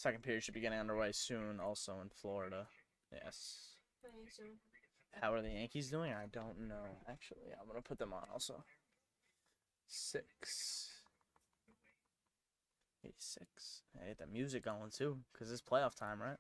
Second period should be getting underway soon, also in Florida. Yes. How are the Yankees doing? I don't know. Actually, I'm going to put them on also. 86. Hey, the music going too, because it's playoff time, right?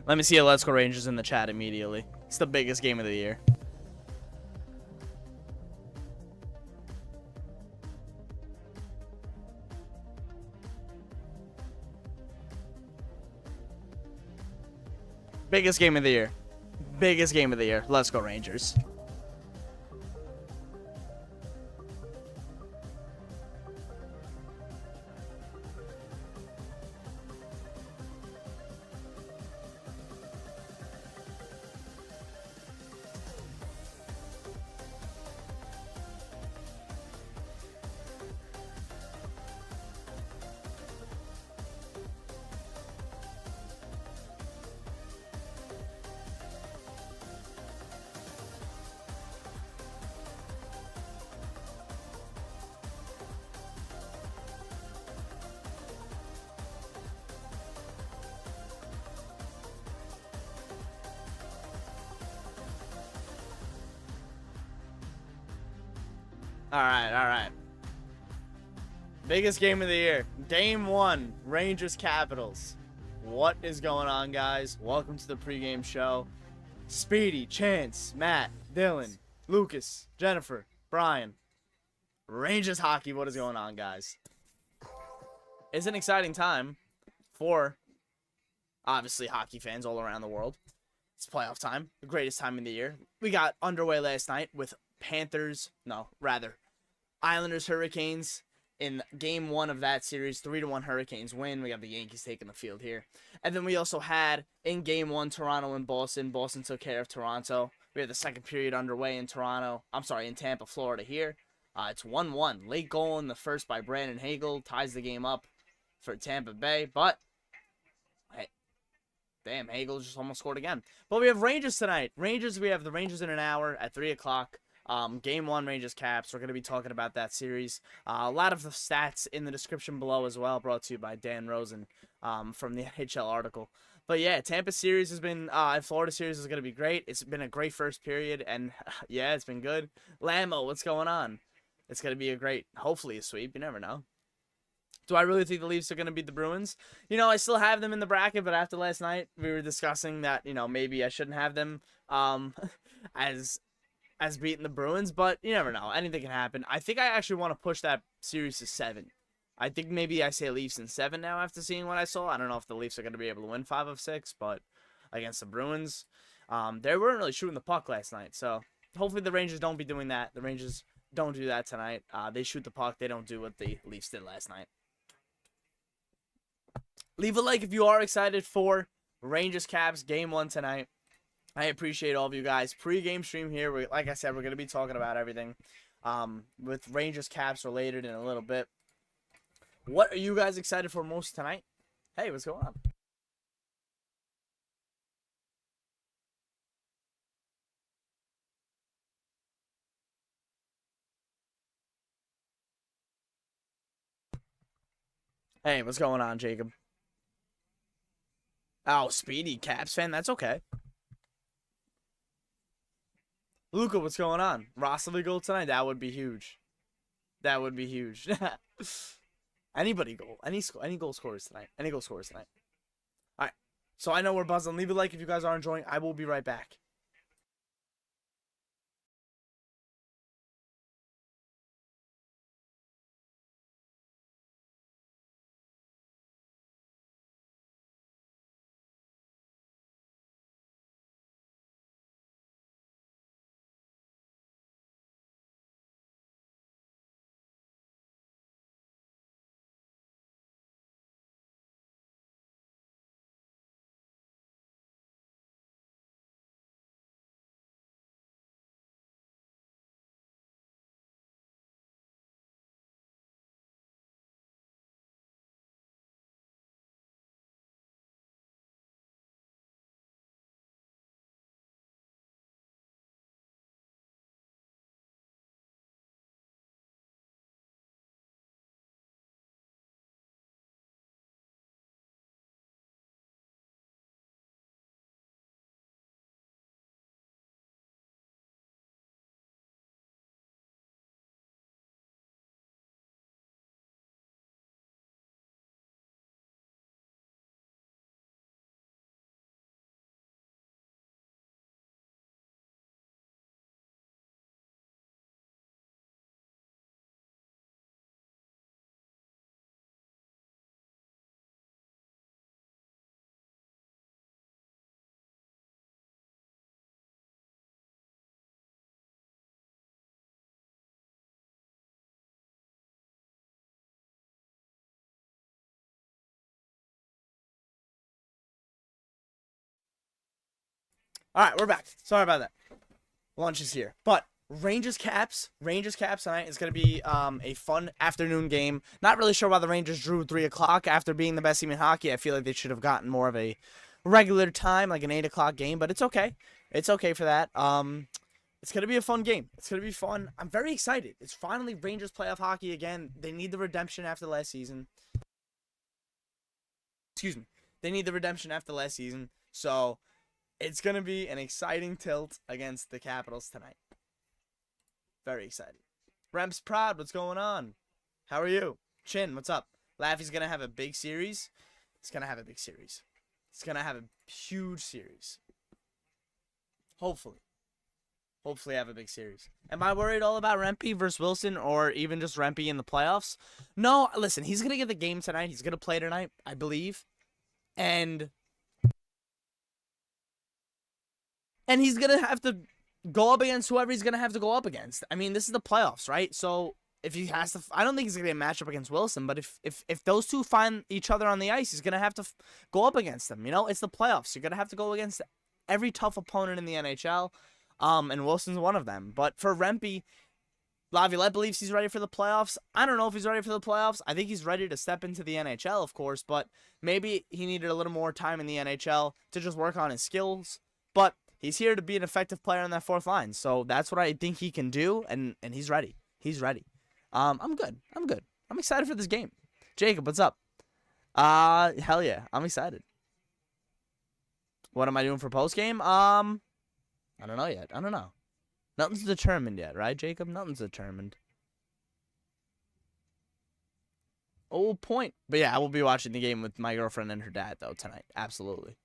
Let me see a Let's Go Rangers in the chat immediately. It's the biggest game of the year. Biggest game of the year. Biggest game of the year. Let's go Rangers. All right. Biggest game of the year. Game 1, Rangers Capitals. What is going on, guys? Welcome to the pregame show. Speedy, Chance, Matt, Dylan, Lucas, Jennifer, Brian. Rangers hockey, what is going on, guys? It's an exciting time for, obviously, hockey fans all around the world. It's playoff time, the greatest time of the year. We got underway last night with Islanders Hurricanes in game 1 of that series. 3-1 Hurricanes win. We got the Yankees taking the field here. And then we also had in game 1 Toronto and Boston. Boston took care of Toronto. We had the second period underway in Tampa, Florida here. It's 1-1. Late goal in the first by Brandon Hagel ties the game up for Tampa Bay. But, hey, damn, Hagel just almost scored again. But we have Rangers tonight. We have the Rangers in an hour at 3 o'clock. Game 1 Rangers Caps. We're going to be talking about that series. A lot of the stats in the description below as well, brought to you by Dan Rosen from the NHL article. But yeah, Tampa series has been, Florida series is going to be great. It's been a great first period, and yeah, it's been good. Lambo, what's going on? It's going to be hopefully a sweep. You never know. Do I really think the Leafs are going to beat the Bruins? You know, I still have them in the bracket, but after last night, we were discussing that, maybe I shouldn't have them as beating the Bruins, but you never know. Anything can happen. I think I actually want to push that series to 7. I think maybe I say Leafs in 7 now after seeing what I saw. I don't know if the Leafs are going to be able to win 5 of 6, but against the Bruins, they weren't really shooting the puck last night, so hopefully the Rangers don't be doing that. The Rangers don't do that tonight. They shoot the puck. They don't do what the Leafs did last night. Leave a like if you are excited for Rangers Caps game 1 tonight. I appreciate all of you guys. Pre-game stream here. Like I said, we're going to be talking about everything with Rangers Caps related in a little bit. What are you guys excited for most tonight? Hey, what's going on? Hey, what's going on, Jacob? Oh, Speedy, Caps fan. That's okay. Luca, what's going on? Rossily goal tonight. That would be huge. That would be huge. Anybody goal. Any goal scorers tonight. Any goal scorers tonight. All right. So I know we're buzzing. Leave a like if you guys are enjoying. I will be right back. All right, we're back. Sorry about that. Lunch is here. But Rangers Caps tonight is going to be a fun afternoon game. Not really sure why the Rangers drew 3 o'clock after being the best team in hockey. I feel like they should have gotten more of a regular time, like an 8 o'clock game, but it's okay. It's okay for that. It's going to be a fun game. It's going to be fun. I'm very excited. It's finally Rangers playoff hockey again. They need the redemption after last season. Excuse me. They need the redemption after last season. So it's going to be an exciting tilt against the Capitals tonight. Very excited. Remps Prod, what's going on? How are you? Chin, what's up? Laffy's going to have a big series. He's going to have a big series. He's going to have a huge series. Hopefully. Hopefully have a big series. Am I worried all about Rempe versus Wilson or even just Rempe in the playoffs? No, listen, he's going to get the game tonight. He's going to play tonight, I believe. And he's going to have to go up against whoever he's going to have to go up against. I mean, this is the playoffs, right? So if he has to, I don't think he's going to get a matchup against Wilson, but if those two find each other on the ice, he's going to have to go up against them. You know, it's the playoffs. You're going to have to go against every tough opponent in the NHL, and Wilson's one of them. But for Rempe, Laviolette believes he's ready for the playoffs. I don't know if he's ready for the playoffs. I think he's ready to step into the NHL, of course, but maybe he needed a little more time in the NHL to just work on his skills. But he's here to be an effective player on that fourth line. So that's what I think he can do, and he's ready. He's ready. I'm good. I'm excited for this game. Jacob, what's up? Hell yeah. I'm excited. What am I doing for postgame? I don't know yet. I don't know. Nothing's determined yet, right, Jacob? Nothing's determined. Oh, point. But yeah, I will be watching the game with my girlfriend and her dad, though, tonight. Absolutely.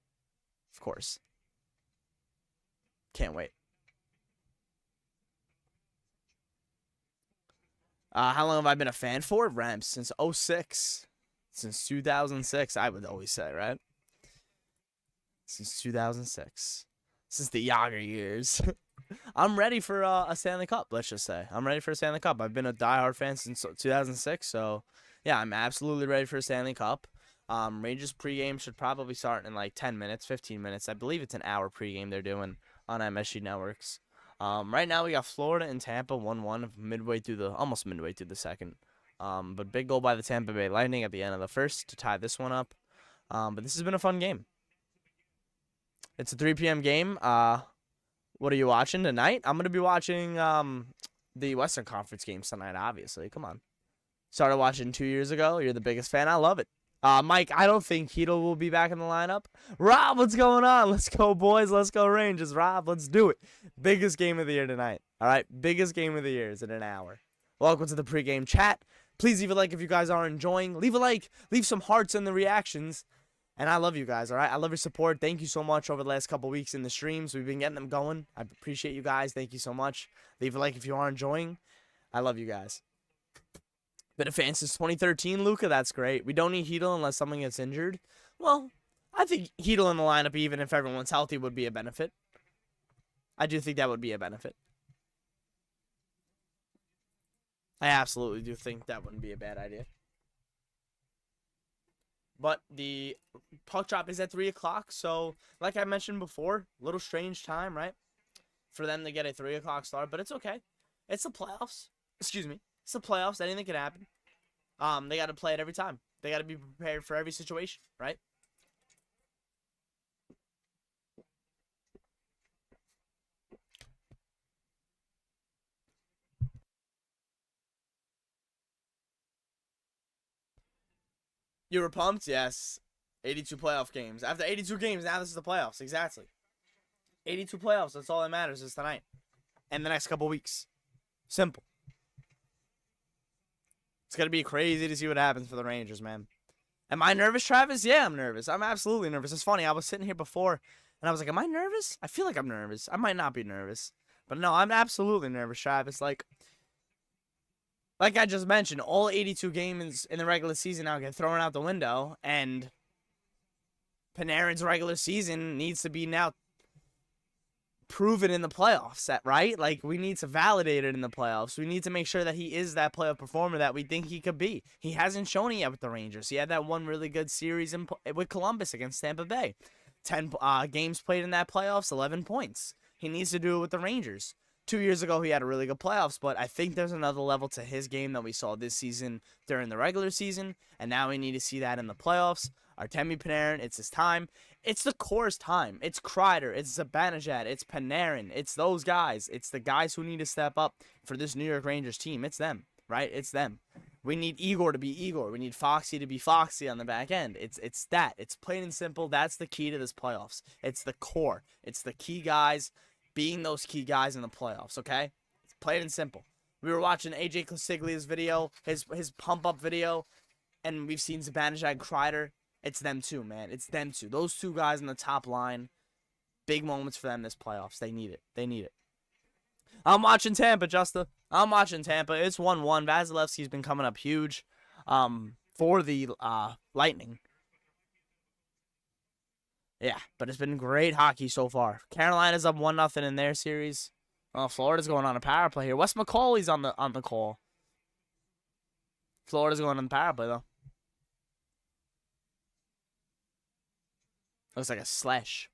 Of course. Can't wait. How long have I been a fan for? Rams since 06. Since 2006, I would always say, right? Since 2006. Since the Yager years. I'm ready for a Stanley Cup, let's just say. I'm ready for a Stanley Cup. I've been a diehard fan since 2006, so yeah, I'm absolutely ready for a Stanley Cup. Rangers pregame should probably start in like 10 minutes, 15 minutes. I believe it's an hour pregame they're doing on MSG Networks. Right now we got Florida and Tampa 1-1 almost midway through the second. But big goal by the Tampa Bay Lightning at the end of the first to tie this one up. But this has been a fun game. It's a 3 p.m. game. What are you watching tonight? I'm going to be watching the Western Conference games tonight, obviously. Come on. Started watching 2 years ago. You're the biggest fan. I love it. Mike, I don't think Heedle will be back in the lineup. Rob, what's going on? Let's go, boys. Let's go, Rangers. Rob, let's do it. Biggest game of the year tonight. All right, biggest game of the year is in an hour. Welcome to the pregame chat. Please leave a like if you guys are enjoying. Leave a like. Leave some hearts in the reactions. And I love you guys, all right? I love your support. Thank you so much over the last couple weeks in the streams. We've been getting them going. I appreciate you guys. Thank you so much. Leave a like if you are enjoying. I love you guys. Been a fan since 2013, Luca. That's great. We don't need Heedle unless someone gets injured. Well, I think Heedle in the lineup, even if everyone's healthy, would be a benefit. I do think that would be a benefit. I absolutely do think that wouldn't be a bad idea. But the puck drop is at 3 o'clock, so like I mentioned before, a little strange time, right? For them to get a 3 o'clock start, but it's okay. It's the playoffs. Excuse me. It's the playoffs. Anything can happen. They got to play it every time. They got to be prepared for every situation, right? You were pumped? Yes. 82 playoff games. After 82 games, now this is the playoffs. Exactly. 82 playoffs. That's all that matters is tonight. And the next couple weeks. Simple. It's going to be crazy to see what happens for the Rangers, man. Am I nervous, Travis? Yeah, I'm nervous. I'm absolutely nervous. It's funny. I was sitting here before, and I was like, am I nervous? I feel like I'm nervous. I might not be nervous. But no, I'm absolutely nervous, Travis. Like I just mentioned, all 82 games in the regular season now get thrown out the window, and Panarin's regular season needs to be now proven in the playoffs, right? Like, we need to validate it in the playoffs. We need to make sure that he is that playoff performer that we think he could be. He hasn't shown it yet with the Rangers. He had that one really good series with Columbus against Tampa Bay. 10 games played in that playoffs, 11 points. He needs to do it with the Rangers. 2 years ago, he had a really good playoffs, but I think there's another level to his game that we saw this season during the regular season, and now we need to see that in the playoffs. Artemi Panarin, it's his time. It's the core's time. It's Kreider. It's Zibanejad. It's Panarin. It's those guys. It's the guys who need to step up for this New York Rangers team. It's them, right? It's them. We need Igor to be Igor. We need Foxy to be Foxy on the back end. It's that. It's plain and simple. That's the key to this playoffs. It's the core. It's the key guys being those key guys in the playoffs, okay? It's plain and simple. We were watching AJ Clasiglia's video, his pump-up video, and we've seen Zibanejad, Kreider. It's them too, man. It's them too. Those two guys on the top line, big moments for them this playoffs. They need it. They need it. I'm watching Tampa, Justa. I'm watching Tampa. It's 1-1. Vasilevsky's been coming up huge for the Lightning. Yeah, but it's been great hockey so far. Carolina's up 1-0 in their series. Oh, Florida's going on a power play here. Wes McCauley's on the call. Florida's going on the power play, though. Looks like a slash.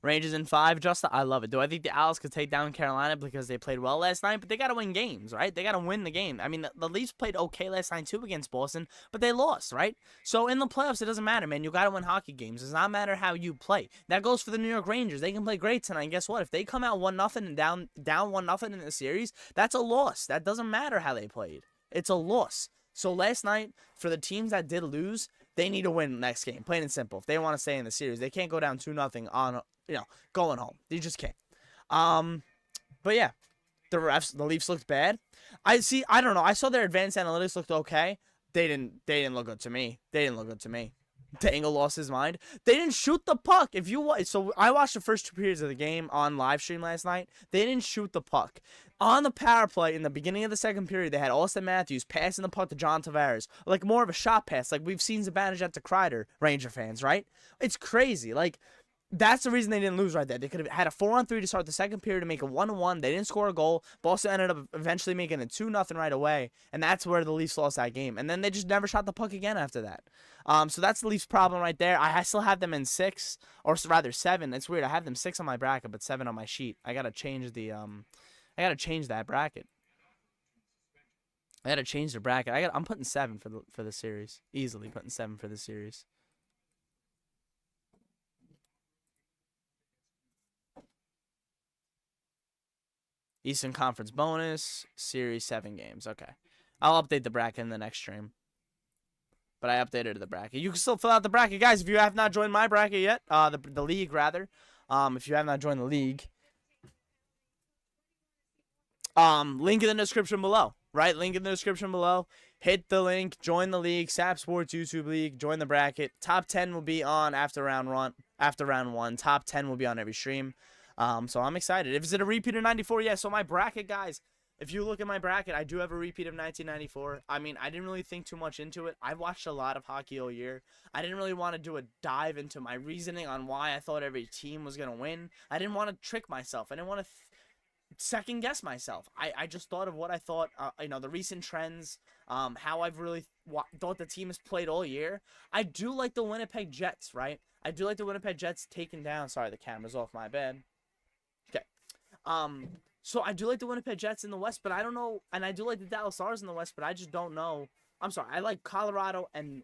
Rangers in 5, Justin. I love it. Do I think the Owls could take down Carolina because they played well last night? But they got to win games, right? They got to win the game. I mean, the Leafs played okay last night, too, against Boston, but they lost, right? So in the playoffs, it doesn't matter, man. You got to win hockey games. It does not matter how you play. That goes for the New York Rangers. They can play great tonight. And guess what? If they come out 1-0 and down 1-0 in the series, that's a loss. That doesn't matter how they played. It's a loss. So last night, for the teams that did lose, they need to win next game, plain and simple. If they want to stay in the series, they can't go down 2-0 on, going home. They just can't. But yeah, the Leafs looked bad. I don't know. I saw their advanced analytics looked okay. They didn't look good to me. Dangle lost his mind. They didn't shoot the puck. So I watched the first 2 periods of the game on live stream last night. They didn't shoot the puck. On the power play, in the beginning of the second period, they had Austin Matthews passing the puck to John Tavares. Like, more of a shot pass. Like, we've seen Zibanejad to Kreider, Ranger fans, right? It's crazy. Like, that's the reason they didn't lose right there. They could have had a 4-on-3 to start the second period to make a 1-1. They didn't score a goal. Boston ended up eventually making it 2-0 right away, and that's where the Leafs lost that game. And then they just never shot the puck again after that. So that's the Leafs' problem right there. I still have them in 6, or rather 7. It's weird. I have them 6 on my bracket, but 7 on my sheet. I gotta change the I gotta change that bracket. I gotta change the bracket. I'm putting 7 for the series. Easily putting 7 for the series. Eastern Conference bonus, series 7 games. Okay. I'll update the bracket in the next stream. But I updated the bracket. You can still fill out the bracket, guys. If you have not joined my bracket yet, the league rather. If you have not joined the league, link in the description below. Right, link in the description below. Hit the link. Join the league. Saps Sports YouTube League. Join the bracket. Top 10 will be on after round one. After round one, top 10 will be on every stream. So I'm excited. If it's a repeat of 94, yeah. So my bracket, guys. If you look at my bracket, I do have a repeat of 1994. I mean, I didn't really think too much into it. I watched a lot of hockey all year. I didn't really want to do a dive into my reasoning on why I thought every team was going to win. I didn't want to trick myself. I didn't want to second guess myself. I just thought of what I thought, the recent trends, how I've really thought the team has played all year. I do like the Winnipeg Jets, right? I do like the Winnipeg Jets taken down. Sorry, the camera's off, my bad. Okay. So I do like the Winnipeg Jets in the West, but I don't know, and I do like the Dallas Stars in the West, but I just don't know. I'm sorry, I like Colorado and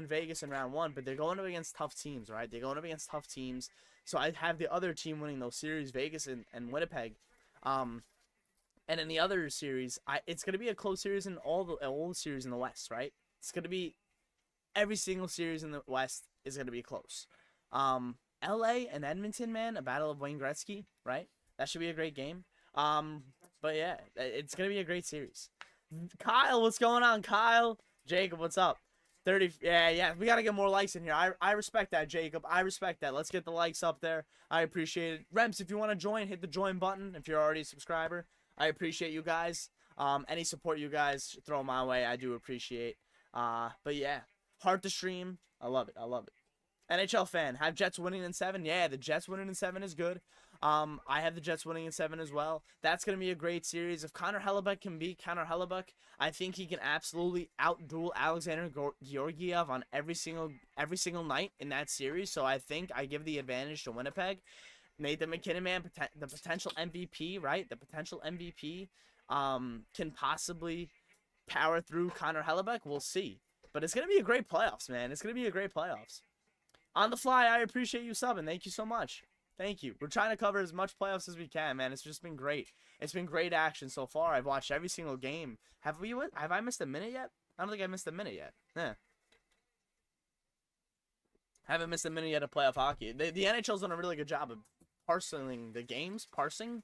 Vegas in round one, but they're going up against tough teams, right? They're going up against tough teams. So I have the other team winning those series, Vegas and Winnipeg. And in the other series, it's going to be a close series in all the series in the West, right? It's going to be every single series in the West is going to be close. LA and Edmonton, man, a battle of Wayne Gretzky, right? That should be a great game. But yeah, it's going to be a great series. Kyle, what's going on, Kyle? Jacob, what's up? 30, yeah, we got to get more likes in here. I respect that, Jacob. I respect that. Let's get the likes up there. I appreciate it. Rems, if you want to join, hit the join button if you're already a subscriber. I appreciate you guys. Any support you guys throw my way, I do appreciate. But yeah, hard to stream. I love it. I love it. NHL fan, have Jets winning in 7? Yeah, the Jets winning in 7 is good. I have the Jets winning in 7 as well. That's going to be a great series. If Connor Hellebuyck can beat Connor Hellebuyck, I think he can absolutely outduel Alexander Georgiev on every single night in that series. So I think I give the advantage to Winnipeg. Nathan McKinnon, man, the potential MVP, right? The potential MVP can possibly power through Connor Hellebuyck. We'll see. But it's going to be a great playoffs, man. It's going to be a great playoffs. On the fly, I appreciate you subbing. Thank you so much. Thank you. We're trying to cover as much playoffs as we can, man. It's just been great. It's been great action so far. I've watched every single game. Have I missed a minute yet? I don't think I missed a minute yet. Haven't missed a minute yet of playoff hockey. The NHL's done a really good job of parsing the games. Parsing?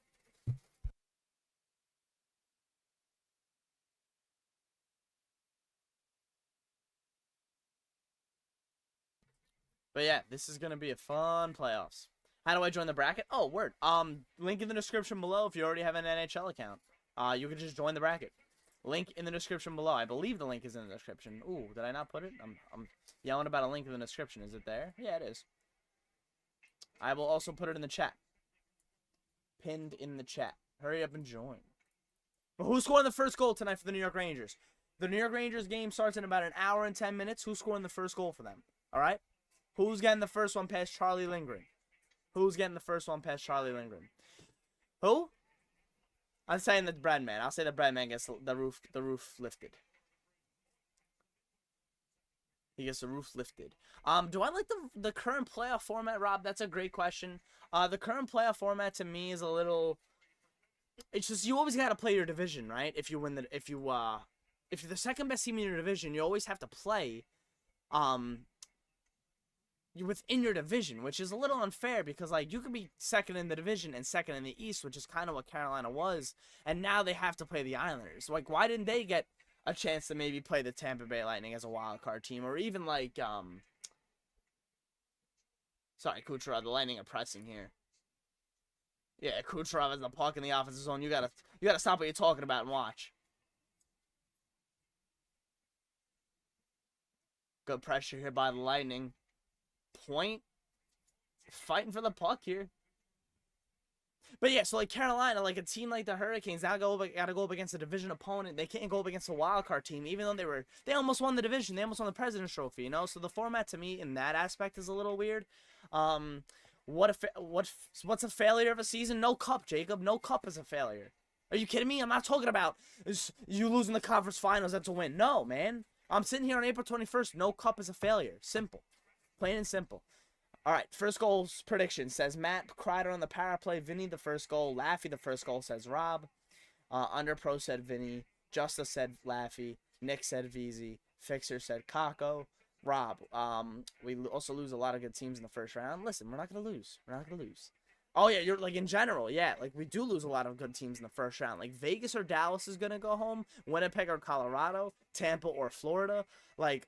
But yeah, this is going to be a fun playoffs. How do I join the bracket? Oh, word. Link in the description below if you already have an NHL account. You can just join the bracket. Link in the description below. I believe the link is in the description. Ooh, did I not put it? I'm yelling about a link in the description. Is it there? Yeah, it is. I will also put it in the chat. Pinned in the chat. Hurry up and join. But who's scoring the first goal tonight for the New York Rangers? The New York Rangers game starts in about an hour and 10 minutes. Who's scoring the first goal for them? All right? Who's getting the first one past Charlie Lindgren? Who's getting the first one past Charlie Lindgren? Who? I'm saying the bread man. I'll say the bread man gets the roof lifted. He gets the roof lifted. Do I like the current playoff format, Rob? That's a great question. The current playoff format to me is a little. It's just you always gotta play your division, right? If you're the second best team in your division, you always have to play. Within your division, which is a little unfair because like you could be second in the division and second in the East, which is kind of what Carolina was, and now they have to play the Islanders. Like, why didn't they get a chance to maybe play the Tampa Bay Lightning as a wild card team, or even like sorry, Kucherov, the Lightning are pressing here. Yeah, Kucherov has the puck in the offensive zone. You gotta stop what you're talking about and watch. Good pressure here by the Lightning. Point. Fighting for the puck here. But yeah, so like Carolina, like a team like the Hurricanes, gotta go up against a division opponent. They can't go up against a wild card team, even though they almost won the division. They almost won the President's Trophy, you know. So the format to me in that aspect is a little weird. What's a failure of a season? No cup, Jacob. No cup is a failure. Are you kidding me? I'm not talking about you losing the conference finals. That's a win. No, man. I'm sitting here on April 21st. No cup is a failure. Simple. Plain and simple. All right, first goals prediction says Matt Kreider on the power play. Vinny the first goal. Laffy the first goal says Rob. Under Pro said Vinny. Justa said Laffy. Nick said VZ. Fixer said Kako. Rob, we also lose a lot of good teams in the first round. Listen, we're not gonna lose. We're not gonna lose. Oh yeah, you're like in general, yeah. Like we do lose a lot of good teams in the first round. Like Vegas or Dallas is gonna go home. Winnipeg or Colorado. Tampa or Florida. Like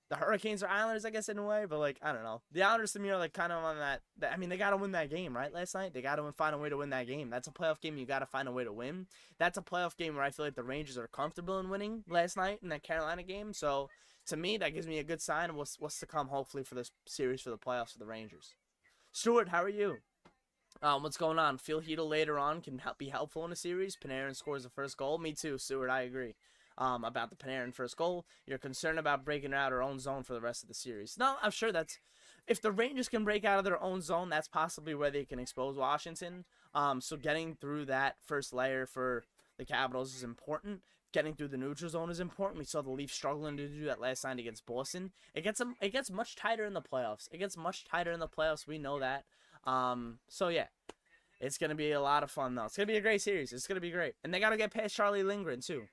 the Hurricanes or Islanders, I guess in a way, but like I don't know. The Islanders to me are like kind of on that. I mean, they gotta win that game, right? Last night they gotta find a way to win that game. That's a playoff game. You gotta find a way to win. That's a playoff game where I feel like the Rangers are comfortable in winning last night in that Carolina game. So to me, that gives me a good sign of what's to come. Hopefully for this series for the playoffs for the Rangers. Stuart, how are you? What's going on? Phil Heedle later on can be helpful in a series. Panarin scores the first goal. Me too, Stuart. I agree. About the Panarin first goal. You're concerned about breaking out our own zone for the rest of the series. No, I'm sure that's if the Rangers can break out of their own zone, that's possibly where they can expose Washington. So getting through that first layer for the Capitals is important. Getting through the neutral zone is important. We saw the Leafs struggling to do that last night against Boston. It gets much tighter in the playoffs. It gets much tighter in the playoffs. We know that. So yeah, it's gonna be a lot of fun though. It's gonna be a great series. It's gonna be great, and they gotta get past Charlie Lindgren too.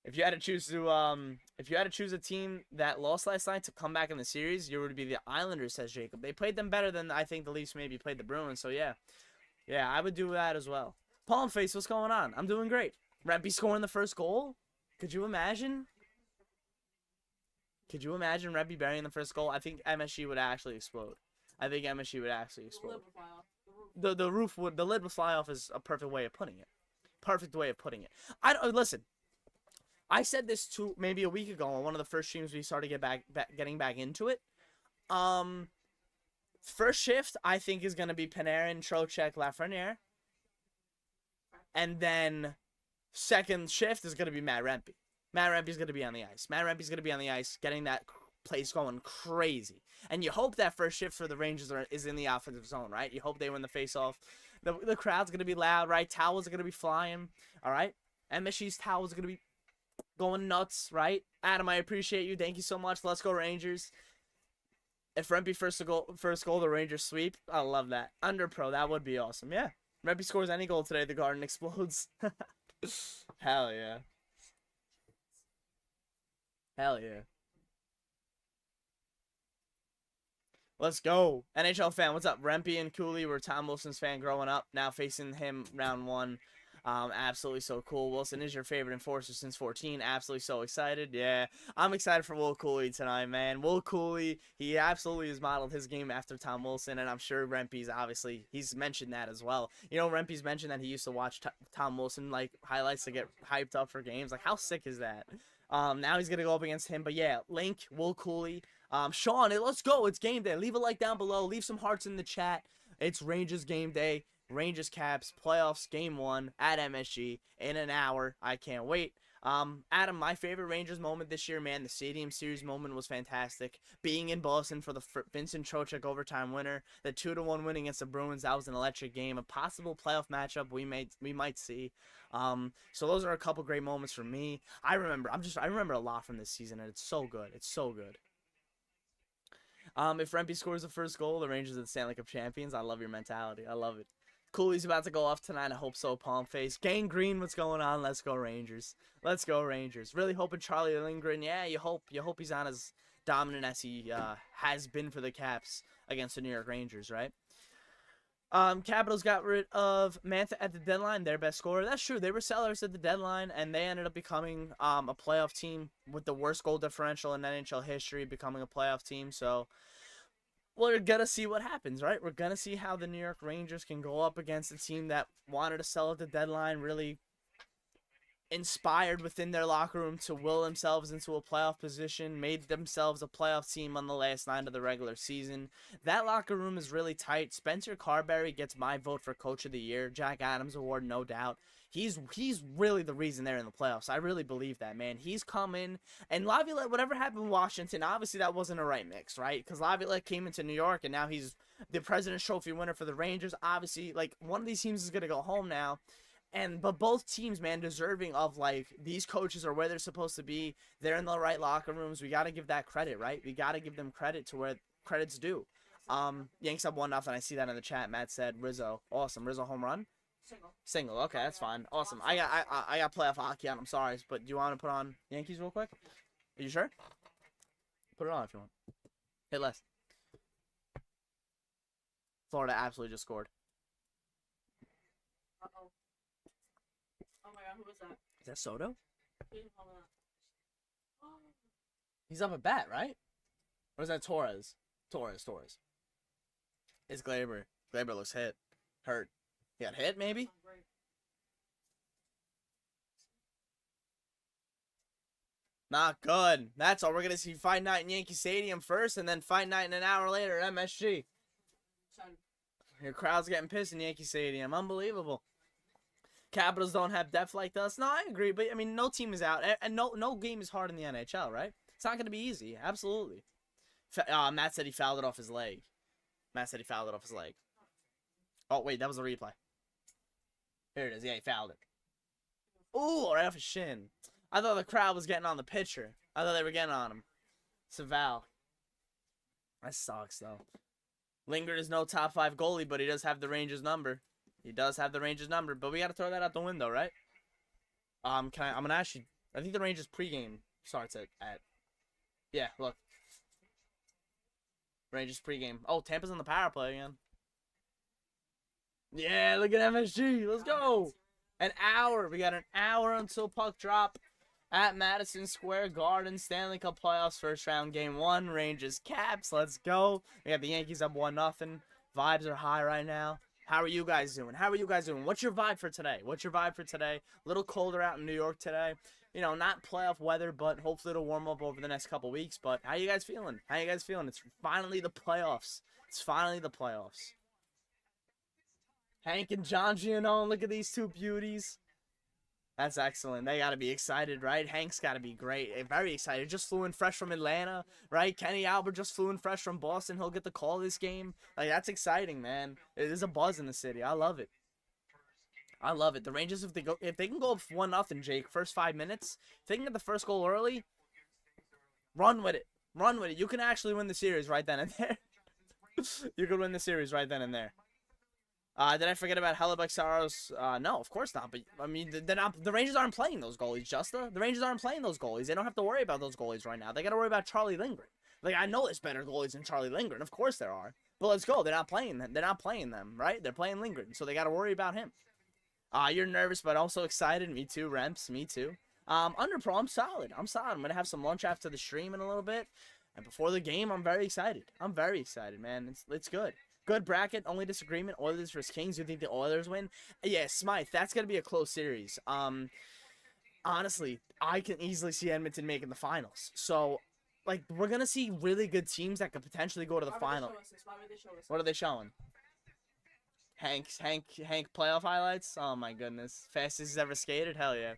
If you had to choose a team that lost last night to come back in the series, you would be the Islanders, says Jacob. They played them better than I think the Leafs maybe played the Bruins. So yeah, I would do that as well. Palm Face, what's going on? I'm doing great. Rempe scoring the first goal. Could you imagine? Could you imagine Rempe burying the first goal? I think MSG would actually explode. I think MSG would actually explode. The lid would fly off is a perfect way of putting it. Perfect way of putting it. Listen. I said this maybe a week ago on one of the first streams we started getting back into it. First shift I think is gonna be Panarin, Trocheck, Lafreniere, and then second shift is gonna be Matt Rempe. Matt Rempe's gonna be on the ice. Matt Rempe's gonna be on the ice, getting that place going crazy. And you hope that first shift for the Rangers is in the offensive zone, right? You hope they win the faceoff. The crowd's gonna be loud, right? Towels are gonna be flying, all right. MSG's towels are gonna be going nuts, right? Adam, I appreciate you. Thank you so much. Let's go Rangers. If Rempe first goal, the Rangers sweep. I love that. Under pro, that would be awesome. Yeah. Rempe scores any goal today, the Garden explodes. Hell yeah. Hell yeah. Let's go. NHL fan, what's up? Rempe and Cooley were Tom Wilson's fan growing up. Now facing him round one. Absolutely so cool. Wilson is your favorite enforcer since 14. Absolutely so excited. Yeah, I'm excited for Will Cooley tonight, man. Will Cooley, he absolutely has modeled his game after Tom Wilson, and I'm sure Rempe's he's mentioned that as well. You know, Rempe's mentioned that he used to watch Tom Wilson like highlights to get hyped up for games. Like, how sick is that? Now he's gonna go up against him, but yeah, Link, Will Cooley, Sean, let's go. It's game day. Leave a like down below. Leave some hearts in the chat. It's Rangers game day. Rangers Caps playoffs game 1 at MSG in an hour. I can't wait. Adam, my favorite Rangers moment this year, man, the Stadium Series moment was fantastic. Being in Boston for the Vincent Trocheck overtime winner, the 2-1 win against the Bruins, that was an electric game, a possible playoff matchup we might see. So those are a couple great moments for me. I remember a lot from this season, and it's so good. It's so good. If Rempe scores the first goal, the Rangers are the Stanley Cup champions. I love your mentality. I love it. Cooley's about to go off tonight. I hope so, Palm Face. Gang Green, what's going on? Let's go Rangers. Let's go Rangers. Really hoping Charlie Lindgren. Yeah, you hope he's on as dominant as he has been for the Caps against the New York Rangers, right? Capitals got rid of Mantha at the deadline, their best scorer. That's true. They were sellers at the deadline, and they ended up becoming a playoff team with the worst goal differential in NHL history, becoming a playoff team. So we're going to see what happens, right? We're going to see how the New York Rangers can go up against a team that wanted to sell at the deadline, really inspired within their locker room to will themselves into a playoff position, made themselves a playoff team on the last night of the regular season. That locker room is really tight. Spencer Carberry gets my vote for Coach of the Year. Jack Adams Award, no doubt. He's really the reason they're in the playoffs. I really believe that, man. He's come in, and Laviolette, whatever happened in Washington, obviously that wasn't a right mix, right? Because Laviolette came into New York, and now he's the President's Trophy winner for the Rangers. Obviously, like, one of these teams is going to go home now. But both teams, man, deserving of like these coaches are where they're supposed to be. They're in the right locker rooms. We got to give that credit, right? We got to give them credit to where credit's due. Yanks up 1-0. I see that in the chat. Matt said Rizzo. Awesome. Rizzo home run. Single. Okay, that's fine. Awesome. I got playoff hockey on. I'm sorry, but do you want to put on Yankees real quick? Are you sure? Put it on if you want. Hit less. Florida absolutely just scored. Uh-oh. Oh my god, who was that? Is that Soto? He's up at bat, right? Or is that Torres? Torres. It's Glaber. Glaber looks hit. Hurt. He got hit, maybe? Not good. That's all. We're going to see Fight Night in Yankee Stadium first, and then Fight Night an hour later at MSG. Your crowd's getting pissed in Yankee Stadium. Unbelievable. Capitals don't have depth like this. No, I agree, but I mean, no team is out, and no game is hard in the NHL, right? It's not going to be easy. Absolutely. Matt said he fouled it off his leg. Oh, wait, that was a replay. Here it is. Yeah, he fouled it. Ooh, right off his shin. I thought the crowd was getting on the pitcher. I thought they were getting on him. It's a foul. That sucks, though. Lingard is no top 5 goalie, but he does have the Rangers number. But we got to throw that out the window, right? I'm going to ask you. I think the Rangers pregame starts at yeah, look. Rangers pregame. Oh, Tampa's on the power play again. Yeah, look at MSG. Let's go. An hour. We got an hour until puck drop at Madison Square Garden. Stanley Cup Playoffs first round game 1. Rangers Caps. Let's go. We got the Yankees up 1-0. Vibes are high right now. How are you guys doing? What's your vibe for today? A little colder out in New York today. You know, not playoff weather, but hopefully it'll warm up over the next couple weeks. But how you guys feeling? It's finally the playoffs. Hank and John Giannone, look at these two beauties. That's excellent. They got to be excited, right? Hank's got to be great. Very excited. Just flew in fresh from Atlanta, right? Kenny Albert just flew in fresh from Boston. He'll get the call this game. Like, that's exciting, man. There's a buzz in the city. I love it. The Rangers, if they can go up 1-0, Jake, first 5 minutes, if they can get the first goal early, run with it. You can actually win the series right then and there. Did I forget about Hellebuyck Saros? No, of course not. But I mean, the Rangers aren't playing those goalies, Justa. The Rangers aren't playing those goalies. They don't have to worry about those goalies right now. They got to worry about Charlie Lindgren. Like, I know there's better goalies than Charlie Lindgren. Of course there are. But let's go. They're not playing them, right? They're playing Lindgren, so they got to worry about him. You're nervous, but also excited. Me too, Remps. Me too. Underpro, I'm solid. I'm gonna have some lunch after the stream in a little bit, and before the game, I'm very excited. Man. It's good. Good bracket. Only disagreement: Oilers versus Kings. You think the Oilers win? Yeah, Smythe. That's gonna be a close series. Honestly, I can easily see Edmonton making the finals. So, like, we're gonna see really good teams that could potentially go to the final. What are they showing? Hank playoff highlights. Oh my goodness, fastest he's ever skated. Hell yeah.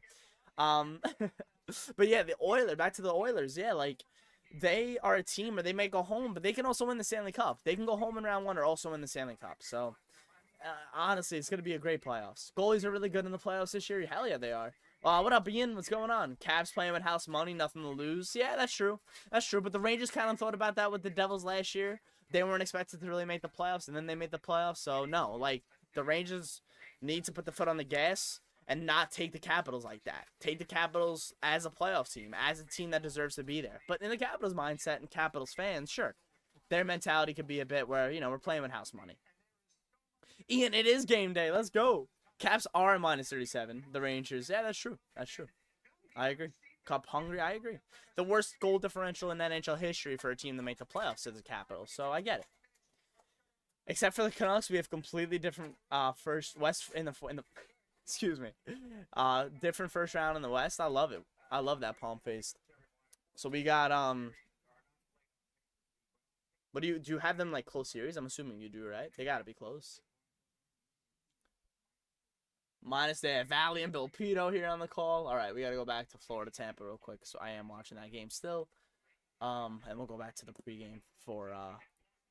But yeah, the Oilers. Back to the Oilers. Yeah, like, they are a team where they may go home, but they can also win the Stanley Cup. They can go home in round 1 or also win the Stanley Cup. So, honestly, it's gonna be a great playoffs. Goalies are really good in the playoffs this year. Hell yeah, they are. What up, Ian? What's going on? Cavs playing with house money, nothing to lose. Yeah, that's true. But the Rangers kind of thought about that with the Devils last year. They weren't expected to really make the playoffs, and then they made the playoffs. So, no, like, the Rangers need to put the foot on the gas and not take the Capitals like that. Take the Capitals as a playoff team, as a team that deserves to be there. But in the Capitals mindset and Capitals fans, sure, their mentality could be a bit where, you know, we're playing with house money. Ian, it is game day. Let's go. Caps are minus 37. The Rangers, yeah, that's true. I agree. Cup hungry, I agree. The worst goal differential in NHL history for a team to make the playoffs is the Capitals, so I get it. Except for the Canucks, we have completely different different first round in the West. I love it. I love that palm face. So we got what do you have them like close series? I'm assuming you do, right? They gotta be close. Minus the Valley and Bill Pito here on the call. All right, we got to go back to Florida Tampa real quick. So I am watching that game still. And we'll go back to the pregame for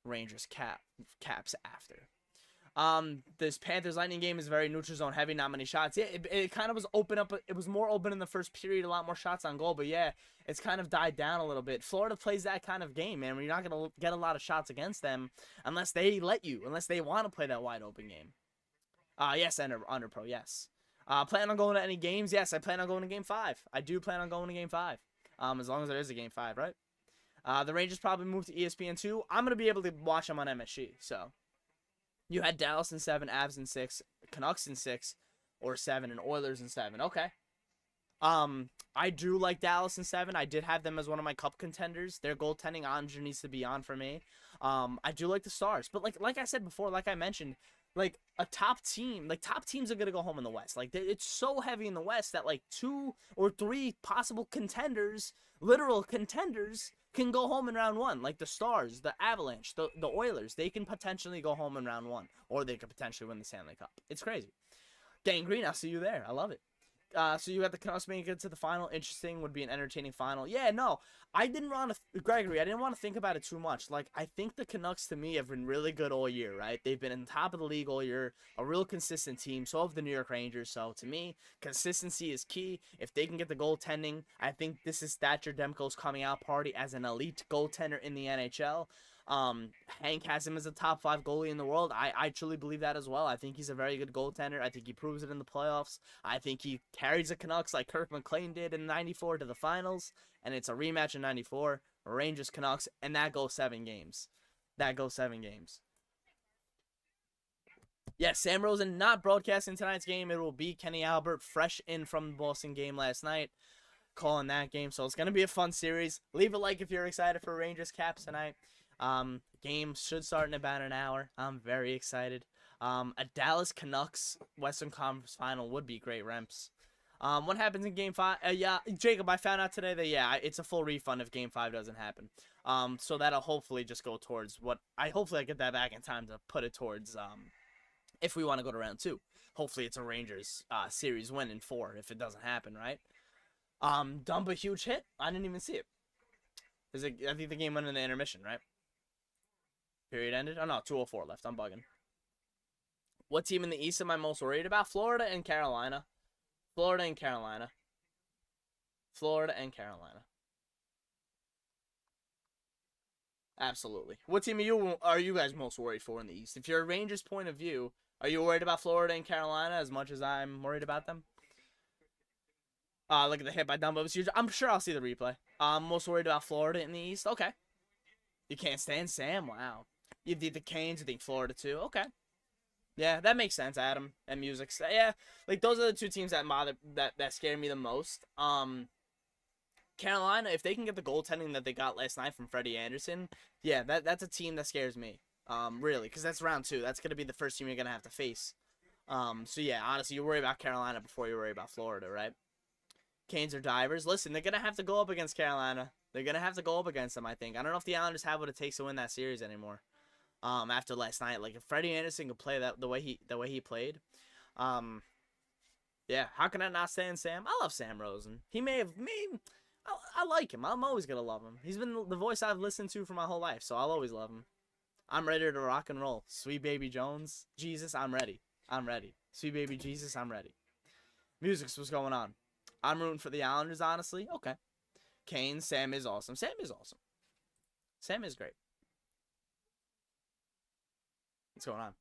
Rangers Caps after. This Panthers Lightning game is very neutral zone heavy, not many shots. Yeah, it kind of was open up. It was more open in the first period, a lot more shots on goal. But yeah, it's kind of died down a little bit. Florida plays that kind of game, man, where you're not gonna get a lot of shots against them unless they let you, unless they want to play that wide open game. Yes, under pro, yes. Plan on going to any games? Yes, I plan on going to Game 5. I do plan on going to Game 5. As long as there is a Game 5, right? The Rangers probably moved to ESPN2. I'm gonna be able to watch them on MSG. So, you had Dallas in 7, Avs in 6, Canucks in 6, or 7, and Oilers in 7. Okay. I do like Dallas in 7. I did have them as one of my cup contenders. Their goaltending Andre needs to be on for me. I do like the Stars, but like I said before, like I mentioned, like a top team, like top teams are gonna go home in the West. Like it's so heavy in the West that like 2 or 3 possible contenders, literal contenders, can go home in round 1. Like the Stars, the Avalanche, the Oilers, they can potentially go home in round 1, or they could potentially win the Stanley Cup. It's crazy. Gangrene, I'll see you there. I love it. So you got the Canucks making it to the final. Interesting, would be an entertaining final. Yeah, no, I didn't want to, Gregory, I didn't want to think about it too much. Like, I think the Canucks, to me, have been really good all year, right? They've been in the top of the league all year, a real consistent team. So have the New York Rangers. So, to me, consistency is key. If they can get the goaltending, I think this is Thatcher Demko's coming out party as an elite goaltender in the NHL. Hank has him as a top 5 goalie in the world. I truly believe that as well. I think he's a very good goaltender. I think he proves it in the playoffs. I think he carries the Canucks like Kirk McLean did in '94 to the finals, and it's a rematch in '94, Rangers Canucks, and that goes 7 games. That goes 7 games. Yes, Sam Rosen not broadcasting tonight's game. It will be Kenny Albert, fresh in from the Boston game last night, calling that game. So it's going to be a fun series. Leave a like if you're excited for Rangers Caps tonight. Game should start in about an hour. I'm very excited. A Dallas Canucks Western Conference final would be great, Remps. What happens in Game 5? Yeah, Jacob, I found out today that, yeah, it's a full refund if Game 5 doesn't happen. So that'll hopefully just go towards hopefully I get that back in time to put it towards, if we want to go to round 2. Hopefully it's a Rangers, series win in 4 if it doesn't happen, right? Dump a huge hit? I didn't even see it. I think the game went in the intermission, right? Period ended? Oh, no, 2:04 left. I'm bugging. What team in the East am I most worried about? Florida and Carolina. Florida and Carolina. Florida and Carolina. Absolutely. What team are you guys most worried for in the East? If you're a Rangers point of view, are you worried about Florida and Carolina as much as I'm worried about them? Look at the hit by Dumbo. It was huge. I'm sure I'll see the replay. I'm most worried about Florida in the East. Okay. You can't stand Sam? Wow. You think the Canes, you think Florida too? Okay. Yeah, that makes sense, Adam. And music. Yeah, like those are the 2 teams that scare me the most. Carolina, if they can get the goaltending that they got last night from Freddie Anderson, yeah, that's a team that scares me. Really, because that's round 2. That's gonna be the first team you're gonna have to face. So yeah, honestly, you worry about Carolina before you worry about Florida, right? Canes are divers. Listen, they're gonna have to go up against Carolina. They're gonna have to go up against them, I think. I don't know if the Islanders have what it takes to win that series anymore. After last night, like if Freddie Anderson could play the way he played, yeah, how can I not stand Sam? I love Sam Rosen. He may have I like him. I'm always gonna love him. He's been the voice I've listened to for my whole life, so I'll always love him. I'm ready to rock and roll. Sweet baby Jones, Jesus, I'm ready. I'm ready. Sweet baby Jesus, I'm ready. Music's what's going on. I'm rooting for the Islanders, honestly. Okay. Kane, Sam is awesome. Sam is awesome. Sam is great. What's going on?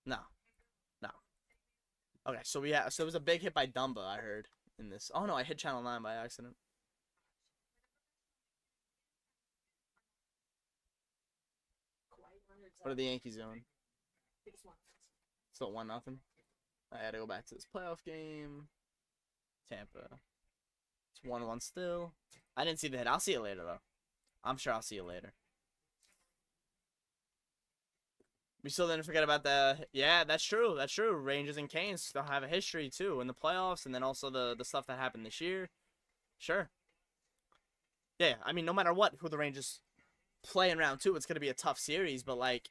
No. No. Okay, so it was a big hit by Dumba, I heard, in this. Oh no, I hit Channel 9 by accident. What are the Yankees doing? Still 1-0. I had to go back to this playoff game. Tampa. It's 1-1 still. I didn't see the hit. I'll see it later, though. I'm sure I'll see it later. We still didn't forget about the... Yeah, that's true. That's true. Rangers and Canes still have a history, too, in the playoffs, and then also the stuff that happened this year. Sure. Yeah, I mean, no matter what, who the Rangers play in round 2, it's going to be a tough series, but, like,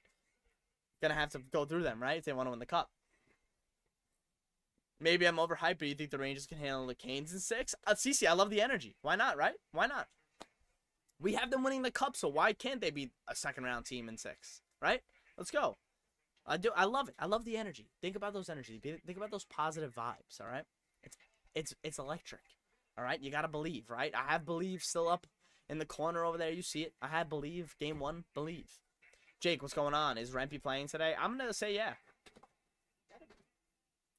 going to have to go through them, right, if they want to win the Cup. Maybe I'm overhyped, but you think the Rangers can handle the Canes in 6? Cece, I love the energy. Why not, right? Why not? We have them winning the cup, so why can't they be a second-round team in 6, right? Let's go. I love it. I love the energy. Think about those energy. Think about those positive vibes, all right? It's electric, all right? You got to believe, right? I have believe still up in the corner over there. You see it. I had believe. Game 1, believe. Jake, what's going on? Is Rempe playing today? I'm going to say yeah.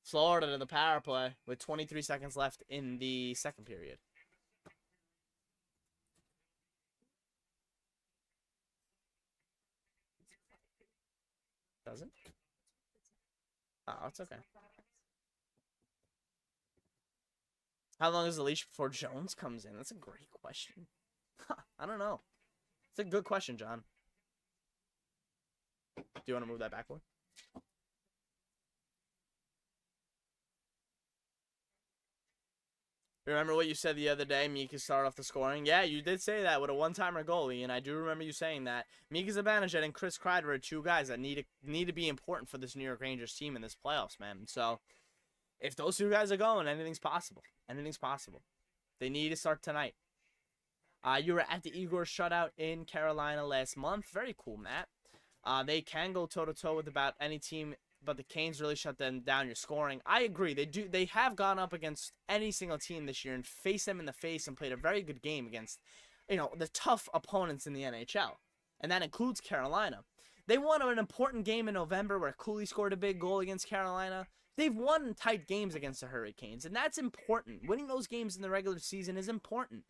Florida to the power play with 23 seconds left in the second period. Doesn't? Oh, it's okay. How long is the leash before Jones comes in? That's a great question. I don't know. It's a good question, John. Do you want to move that backward? Remember what you said the other day? Mika started off the scoring. Yeah, you did say that with a one-timer goalie, and I do remember you saying that. Mika Zibanejad and Chris Kreider are two guys that need to be important for this New York Rangers team in this playoffs, man. So, if those two guys are going, anything's possible. Anything's possible. They need to start tonight. You were at the Igor shutout in Carolina last month. Very cool, Matt. They can go toe-to-toe with about any team, but the Canes really shut them down your scoring. I agree. They have gone up against any single team this year and faced them in the face and played a very good game against, the tough opponents in the NHL. And that includes Carolina. They won an important game in November where Cooley scored a big goal against Carolina. They've won tight games against the Hurricanes, and that's important. Winning those games in the regular season is important.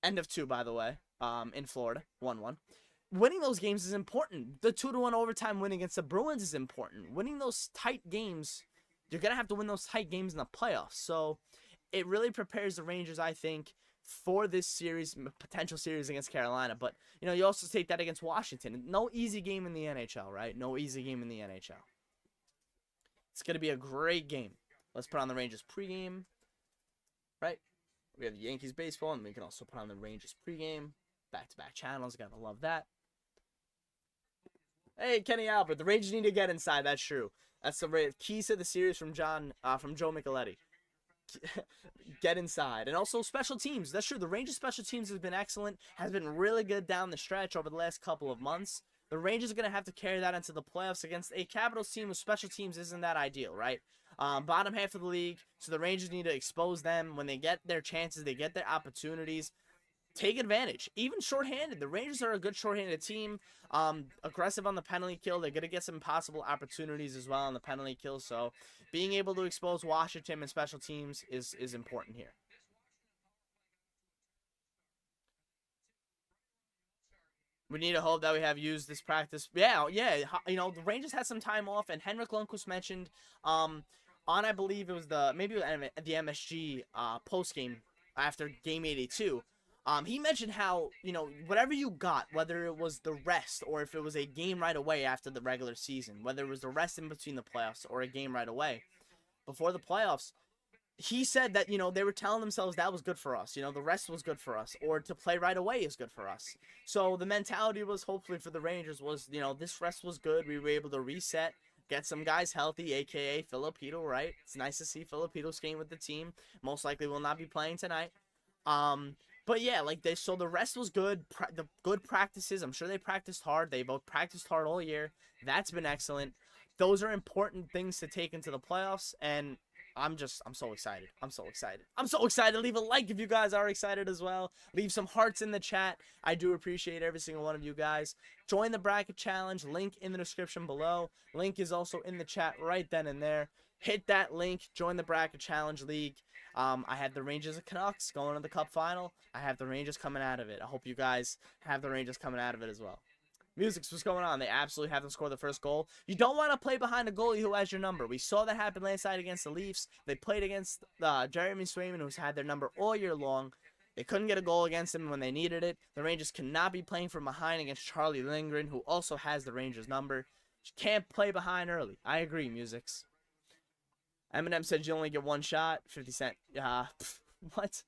End of 2, by the way, in Florida, 1-1. Winning those games is important. The 2-1 overtime win against the Bruins is important. Winning those tight games, you're going to have to win those tight games in the playoffs. So it really prepares the Rangers, I think, for this series, potential series against Carolina. But, you also take that against Washington. No easy game in the NHL, right? No easy game in the NHL. It's going to be a great game. Let's put on the Rangers pregame, right? We have the Yankees baseball, and we can also put on the Rangers pregame. Back-to-back channels. Gotta love that. Hey, Kenny Albert. The Rangers need to get inside. That's true. That's the keys to the series from from Joe Micheletti. Get inside. And also special teams. That's true. The Rangers special teams has been excellent. Has been really good down the stretch over the last couple of months. The Rangers are going to have to carry that into the playoffs against a Capitals team with special teams isn't that ideal, right? Bottom half of the league, so the Rangers need to expose them. When they get their chances, they get their opportunities. Take advantage. Even shorthanded. The Rangers are a good shorthanded team. Aggressive on the penalty kill. They're going to get some possible opportunities as well on the penalty kill. So being able to expose Washington and special teams is important here. We need to hope that we have used this practice. Yeah. The Rangers had some time off, and Henrik Lundqvist mentioned on, I believe it was the MSG post game after game 82. He mentioned how, whatever you got, whether it was the rest or if it was a game right away after the regular season, whether it was the rest in between the playoffs or a game right away before the playoffs, he said that, they were telling themselves that was good for us. The rest was good for us, or to play right away is good for us. So the mentality was, hopefully for the Rangers, was, this rest was good. We were able to reset, get some guys healthy, a.k.a. Filipino, right? It's nice to see Filipino skating with the team. Most likely will not be playing tonight. But yeah, so the rest was good. The good practices, I'm sure they practiced hard. They both practiced hard all year. That's been excellent. Those are important things to take into the playoffs, and I'm so excited. I'm so excited. Leave a like if you guys are excited as well. Leave some hearts in the chat. I do appreciate every single one of you guys. Join the bracket challenge. Link in the description below. Link is also in the chat right then and there. Hit that link. Join the bracket challenge league. I have the Rangers and Canucks going to the Cup final. I have the Rangers coming out of it. I hope you guys have the Rangers coming out of it as well. Music's what's going on? They absolutely have them score the first goal. You don't want to play behind a goalie who has your number. We saw that happen last night against the Leafs. They played against Jeremy Swayman, who's had their number all year long. They couldn't get a goal against him when they needed it. The Rangers cannot be playing from behind against Charlie Lindgren, who also has the Rangers number. You can't play behind early. I agree, Music's. Eminem said you only get one shot. 50 Cent. What?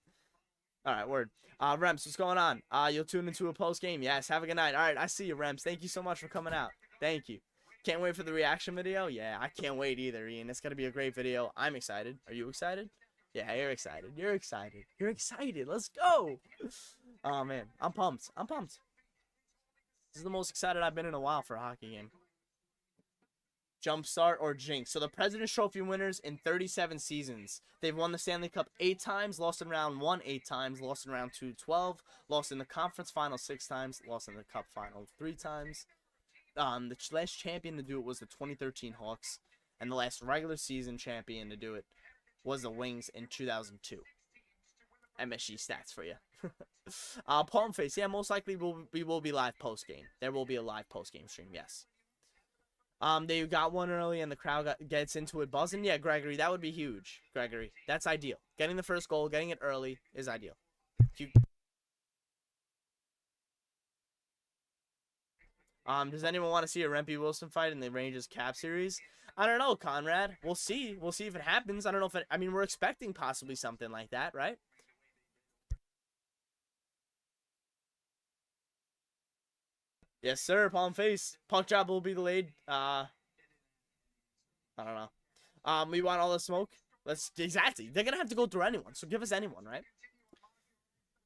All right, word. Rems, what's going on? You'll tune into a post game. Yes, have a good night. All right, I see you, Rems. Thank you so much for coming out. Thank you. Can't wait for the reaction video. Yeah, I can't wait either, Ian. It's gonna be a great video. I'm excited. Are you excited? Yeah, you're excited. You're excited. You're excited. Let's go. Oh, man. I'm pumped. I'm pumped. This is the most excited I've been in a while for a hockey game. Jumpstart or jinx. So the President's Trophy winners in 37 seasons. They've won the Stanley Cup 8 times, lost in round 1 8 times, lost in round 2 12, lost in the conference final 6 times, lost in the cup final 3 times. The last champion to do it was the 2013 Hawks, and the last regular season champion to do it was the Wings in 2002. MSG stats for you. Palm face. Yeah, most likely we will be live post game. There will be a live post game stream. Yes. They got one early and the crowd gets into it buzzing. Yeah, Gregory, that would be huge. Gregory, that's ideal. Getting the first goal, getting it early is ideal. Does anyone want to see a Rempe Wilson fight in the Rangers Cap series? I don't know, Conrad. We'll see. We'll see if it happens. I don't know if it. I mean, we're expecting possibly something like that, right? Yes, sir. Palm face. Puck job will be delayed. I don't know. We want all the smoke. Exactly. They're gonna have to go through anyone. So give us anyone, right?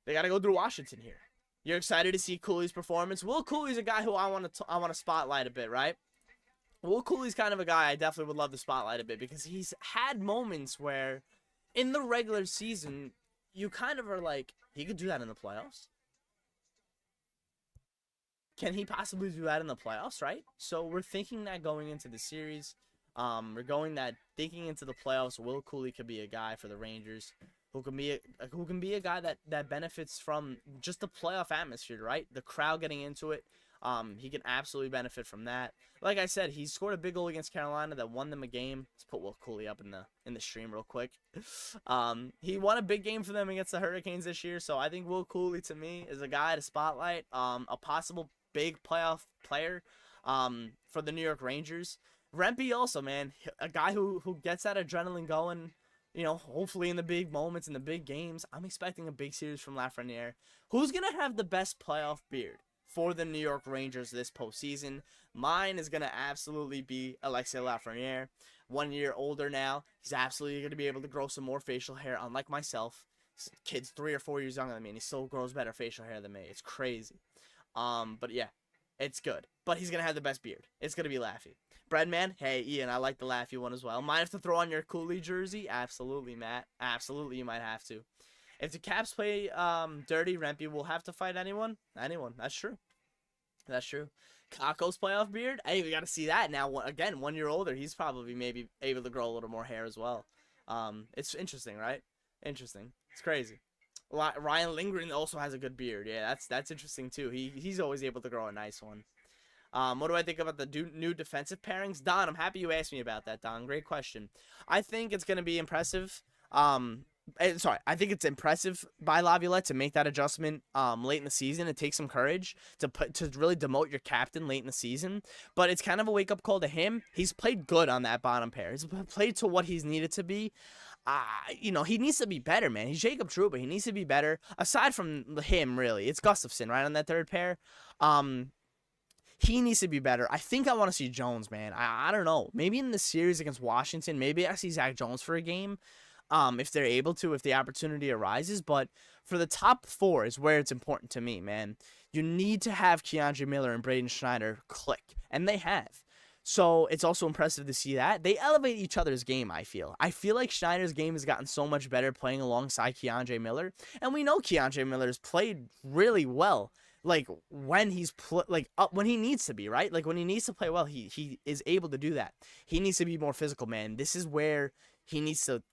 They gotta go through Washington here. You're excited to see Cooley's performance. Will Cooley's a guy who I want to spotlight a bit, right? Will Cooley's kind of a guy I definitely would love to spotlight a bit because he's had moments where, in the regular season, you kind of are like, he could do that in the playoffs. Can he possibly do that in the playoffs, right? So we're thinking that going into the series. Thinking into the playoffs, Will Cooley could be a guy for the Rangers who can be a guy that benefits from just the playoff atmosphere, right? The crowd getting into it. He can absolutely benefit from that. Like I said, he scored a big goal against Carolina that won them a game. Let's put Will Cooley up in the stream real quick. He won a big game for them against the Hurricanes this year, so I think Will Cooley to me is a guy to spotlight. A possible big playoff player for the New York Rangers. Rempe also, man, a guy who gets that adrenaline going, you know, hopefully in the big moments, in the big games. I'm expecting a big series from Lafreniere. Who's going to have the best playoff beard for the New York Rangers this postseason? Mine is going to absolutely be Alexei Lafreniere. 1 year older now. He's absolutely going to be able to grow some more facial hair, unlike myself. Kid's 3 or 4 years younger than me, and he still grows better facial hair than me. It's crazy. But yeah, it's good. But he's going to have the best beard. It's going to be Laffy. Breadman, hey, Ian, I like the Laffy one as well. Might have to throw on your Cooley jersey? Absolutely, Matt. Absolutely, you might have to. If the Caps play dirty, Rempe will have to fight anyone? Anyone. That's true. That's true. Kako's playoff beard? Hey, we got to see that now. Again, 1 year older. He's probably maybe able to grow a little more hair as well. It's interesting, right? Interesting. It's crazy. Ryan Lindgren also has a good beard. Yeah, that's interesting too. He's always able to grow a nice one. What do I think about the new defensive pairings? Don, I'm happy you asked me about that, Don. Great question. I think it's going to be impressive. I think it's impressive by Laviolette to make that adjustment late in the season. It takes some courage to really demote your captain late in the season. But it's kind of a wake-up call to him. He's played good on that bottom pair. He's played to what he's needed to be. He needs to be better, man. He's Jacob Trouba. He needs to be better. Aside from him, really, it's Gustafsson, right, on that third pair. He needs to be better. I think I want to see Jones, man. I don't know. Maybe in the series against Washington, maybe I see Zach Jones for a game. If they're able to, if the opportunity arises. But for the top 4 is where it's important to me, man. You need to have Keandre Miller and Braden Schneider click. And they have. So it's also impressive to see that. They elevate each other's game, I feel. I feel like Schneider's game has gotten so much better playing alongside Keandre Miller. And we know Keandre Miller's played really well. Like, when he's when he needs to be, right? Like, when he needs to play well, he is able to do that. He needs to be more physical, man. This is where he needs to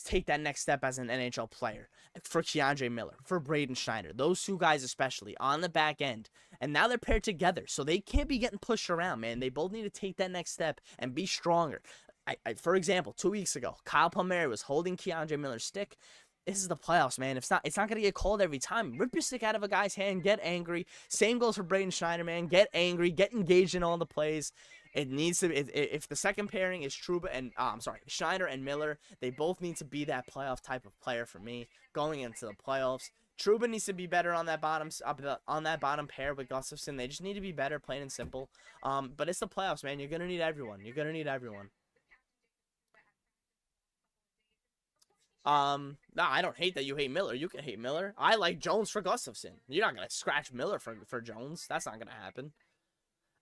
take that next step as an NHL player. For Keandre Miller, for Braden Schneider, those 2 guys especially on the back end. And now they're paired together, so they can't be getting pushed around, man. They both need to take that next step and be stronger. For example, 2 weeks ago, Kyle Palmieri was holding Keandre Miller's stick. This is the playoffs, man. It's not going to get called every time. Rip your stick out of a guy's hand, get angry. Same goes for Braden Schneider, man. Get angry, get engaged in all the plays. It needs to. If the second pairing is Trouba and Schneider and Miller, they both need to be that playoff type of player for me going into the playoffs. Trouba needs to be better on that bottom pair with Gustafsson. They just need to be better, plain and simple. But it's the playoffs, man. You're gonna need everyone. No, I don't hate that you hate Miller. You can hate Miller. I like Jones for Gustafson. You're not gonna scratch Miller for Jones. That's not gonna happen.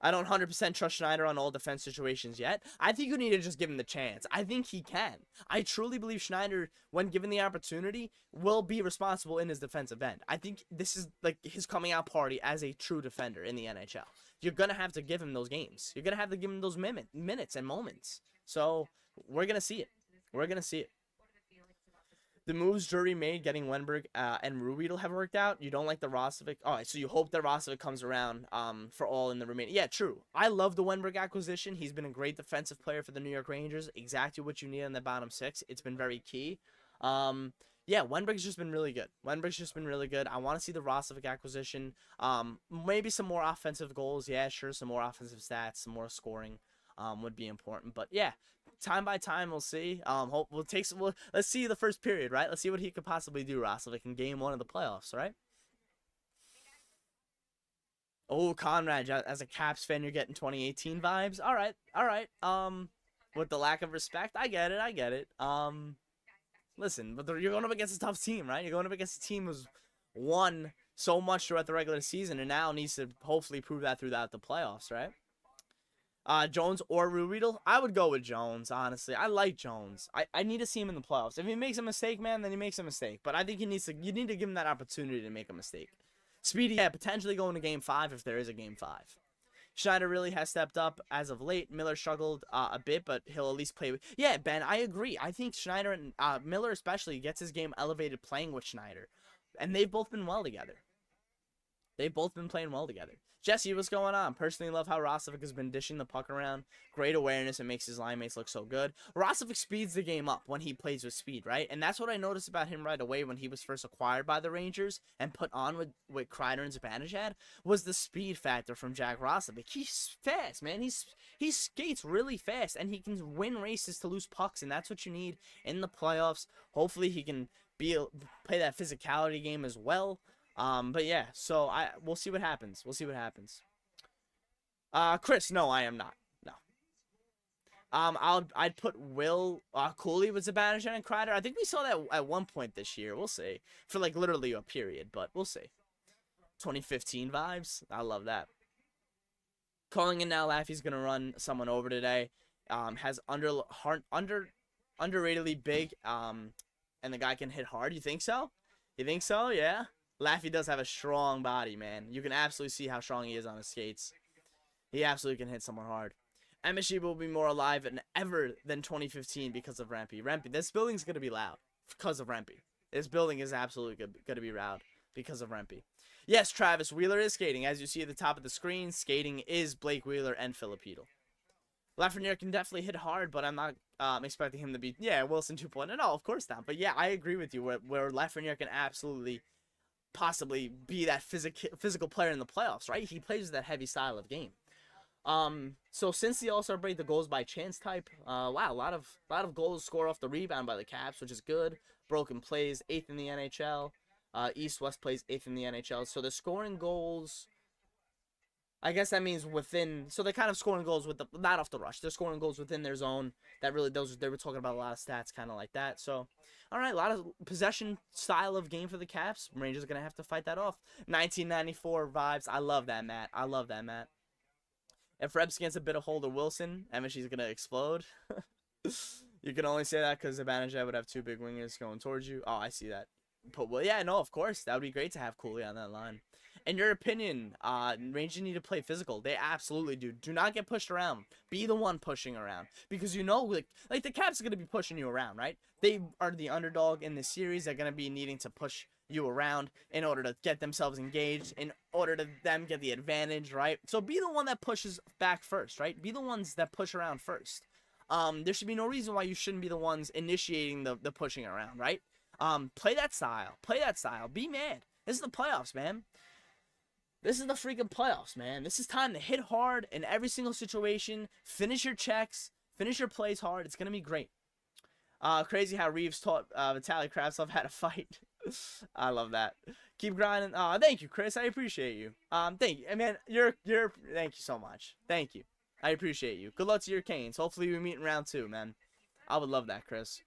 I don't 100% trust Schneider on all defense situations yet. I think you need to just give him the chance. I think he can. I truly believe Schneider, when given the opportunity, will be responsible in his defensive end. I think this is like his coming out party as a true defender in the NHL. You're going to have to give him those games. You're going to have to give him those minutes and moments. So we're going to see it. We're going to see it. The moves Drury made, getting Wenberg and Ruhwedel have worked out. You don't like the Rostovic. All right, so you hope that Rostovic comes around for all in the remaining. Yeah, true. I love the Wenberg acquisition. He's been a great defensive player for the New York Rangers. Exactly what you need in the bottom six. It's been very key. Yeah, Wenberg's just been really good. Wenberg's just been really good. I want to see the Rostovic acquisition. Maybe some more offensive goals. Yeah, sure, some more offensive stats, some more scoring would be important. But yeah, time by time, we'll see. Let's see the first period, right? Let's see what he could possibly do, Rostovic, in game 1 of the playoffs, right? Oh, Conrad, as a Caps fan, you're getting 2018 vibes. All right. With the lack of respect, I get it. Listen, but you're going up against a tough team, right? You're going up against a team who's won so much throughout the regular season and now needs to hopefully prove that throughout the playoffs, right? Jones or Ruhwedel? I would go with Jones, honestly. I like Jones. I need to see him in the playoffs. If he makes a mistake, man, then he makes a mistake. But I think you need to give him that opportunity to make a mistake. Speedy, yeah, potentially going to game 5 if there is a game 5. Schneider really has stepped up as of late. Miller struggled a bit, but he'll at least play with... Yeah, Ben, I agree. I think Schneider and Miller especially gets his game elevated playing with Schneider. And they've both been well together. They've both been playing well together. Jesse, what's going on? Personally love how Rostovic has been dishing the puck around. Great awareness and makes his line mates look so good. Rostovic speeds the game up when he plays with speed, right? And that's what I noticed about him right away when he was first acquired by the Rangers and put on with Kreider and Zibanejad was the speed factor from Jack Rostovic. He's fast, man. He skates really fast and he can win races to lose pucks, and that's what you need in the playoffs. Hopefully he can play that physicality game as well. But yeah, so we'll see what happens. Chris, no, I am not. No. I'd put Will Cooley with Zibanejad and Kreider. I think we saw that at one point this year. We'll see. For like literally a period, but we'll see. 2015 vibes. I love that. Calling in now, Laffy's gonna run someone over today. Has underratedly big. And the guy can hit hard. You think so? Yeah. Laffy does have a strong body, man. You can absolutely see how strong he is on his skates. He absolutely can hit someone hard. MSG will be more alive than ever than 2015 because of Rempe. This building's going to be loud because of Rempe. This building is absolutely going to be loud because of Rempe. Yes, Travis, Wheeler is skating. As you see at the top of the screen, skating is Blake Wheeler and Filipino. Lafreniere can definitely hit hard, but I'm not expecting him to be, Wilson 2.0. No, of course not. But yeah, I agree with you where Lafreniere can absolutely possibly be that physical player in the playoffs, right? He plays that heavy style of game. So since the All-Star break, the goals by chance type, wow, a lot of goals scored off the rebound by the Caps, which is good. Broken plays, 8th in the NHL. East-West plays 8th in the NHL. So the scoring goals, I guess that means within, so they're kind of scoring goals with not off the rush. They're scoring goals within their zone. They were talking about a lot of stats kind of like that. So, all right, a lot of possession style of game for the Caps. Rangers are going to have to fight that off. 1994 vibes. I love that, Matt. If Rebs gets a bit of hold of Wilson, MSG's going to explode. You can only say that because Zibanejad would have 2 big wingers going towards you. Oh, I see that. But, well, yeah, no, of course. That would be great to have Cooley on that line. In your opinion, Rangers need to play physical. They absolutely do. Do not get pushed around. Be the one pushing around. Because like the Caps are going to be pushing you around, right? They are the underdog in this series. They're going to be needing to push you around in order to get themselves engaged, in order to them get the advantage, right? So be the one that pushes back first, right? Be the ones that push around first. There should be no reason why you shouldn't be the ones initiating the pushing around, right? Play that style. Be mad. This is the playoffs, man. This is the freaking playoffs, man. This is time to hit hard in every single situation. Finish your checks. Finish your plays hard. It's going to be great. Crazy how Reeves taught Vitaly Kravtsov how to fight. I love that. Keep grinding. Thank you, Chris. I appreciate you. Thank you. Man, thank you so much. Thank you. I appreciate you. Good luck to your Canes. Hopefully we meet in round 2, man. I would love that, Chris.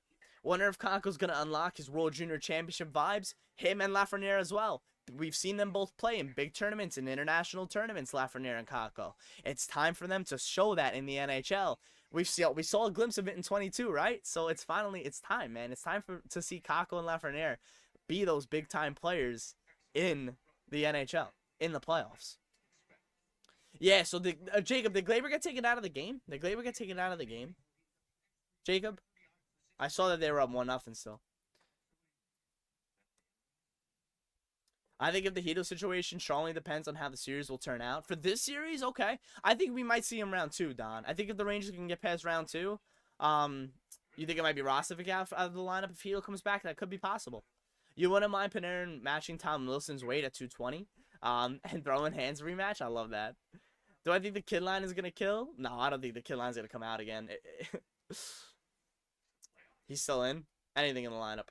Wonder if Kako's going to unlock his World Junior Championship vibes. Him and Lafreniere as well. We've seen them both play in big tournaments and international tournaments, Lafreniere and Kako. It's time for them to show that in the NHL. We saw a glimpse of it in 22, right? So it's time, man. It's time to see Kako and Lafreniere be those big time players in the NHL, in the playoffs. Yeah, so Jacob, did Glaber get taken out of the game? Did Glaber get taken out of the game? Jacob? I saw that they were up 1-0 still. I think if the Hito situation strongly depends on how the series will turn out. For this series, okay. I think we might see him round 2, Don. I think if the Rangers can get past round 2, you think it might be Roslovic out of the lineup if Hito comes back? That could be possible. You wouldn't mind Panarin matching Tom Wilson's weight at 220 and throwing hands rematch? I love that. Do I think the kid line is going to kill? No, I don't think the kid line is going to come out again. He's still in. Anything in the lineup.